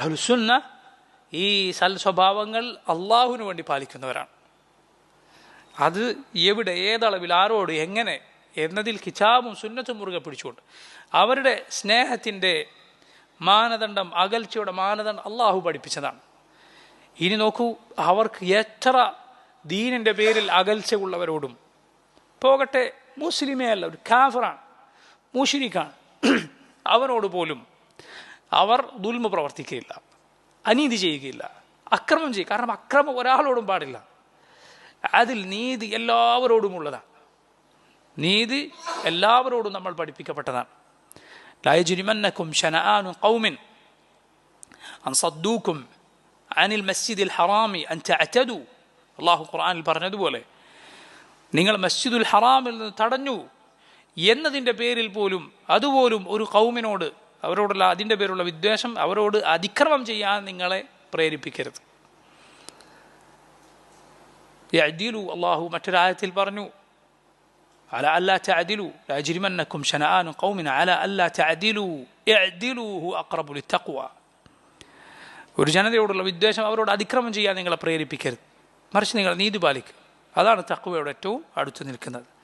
അഹ്ലുസുന്ന ഈ സൽ സ്വഭാവങ്ങൾ അള്ളാഹുവിന് വേണ്ടി പാലിക്കുന്നവരാണ്. അത് എവിടെ, ഏതളവിൽ, ആരോട്, എങ്ങനെ എന്നതിൽ കിതാബും സുന്നത്തും മുറുകെ പിടിച്ചുകൊണ്ട് അവരുടെ സ്നേഹത്തിൻ്റെ മാനദണ്ഡം, അകൽച്ചയുടെ മാനദണ്ഡം അള്ളാഹു പഠിപ്പിച്ചതാണ്. ഇനി നോക്കൂ, അവർക്ക് എത്ര ദീനിൻ്റെ പേരിൽ അകൽച്ചയുള്ളവരോടും, പോകട്ടെ മുസ്ലിമേ അല്ല, ഒരു കാഫിറാണ്, മുശ്രിക്കാണ്, അവനോട് പോലും അവർ ദുൽമ പ്രവർത്തിക്കുകയില്ല, അനീതി ചെയ്യുകയില്ല, അക്രമം ചെയ്യും. കാരണം അക്രമം ഒരാളോടും പാടില്ല. അതിൽ നീതി എല്ലാവരോടുമുള്ളതാണ്. നീതി എല്ലാവരോടും നമ്മൾ പഠിപ്പിക്കപ്പെട്ടതാണ്. ലാ യജ്രിമന്നകും ശനആനു ഖൗമിൻ അൻ സദ്ദൂകും അനിൽ മസ്ജിദിൽ ഹറാമി അൻ തഅതദു. അല്ലാഹു ഖുർആനിൽ പറഞ്ഞതുപോലെ നിങ്ങൾ മസ്ജിദുൽ ഹറാമിൽ നിന്ന് തടഞ്ഞു എന്നതിൻ്റെ പേരിൽ പോലും, അതുപോലും ഒരു ഖൗമിനോട്, അവരോടുള്ള അതിൻ്റെ പേരുള്ള വിദ്വേഷം, അവരോട് അതിക്രമം ചെയ്യാൻ നിങ്ങളെ പ്രേരിപ്പിക്കരുത്. യഅ്ദിലു, അല്ലാഹു മറ്റൊരായത്തിൽ പറഞ്ഞു, അല അല്ലാ തഅദിലു ലാ യജ്രിമന്നകും ശനആനു ഖൗമിൻ അല അല്ലാ തഅദിലു ഇഅ്ദിലു ഹുവ അഖ്റബു ലിത്തഖ്വ. ഒരു ജനതയോടുള്ള വിദ്വേഷം, അവരോട് അതിക്രമം ചെയ്യാൻ നിങ്ങളെ പ്രേരിപ്പിക്കരുത്, മറിച്ച് നിങ്ങൾ നീതി പാലിക്കുക. അതാണ് തഖ്വയോട് ഏറ്റവും അടുത്ത് നിൽക്കുന്നത്.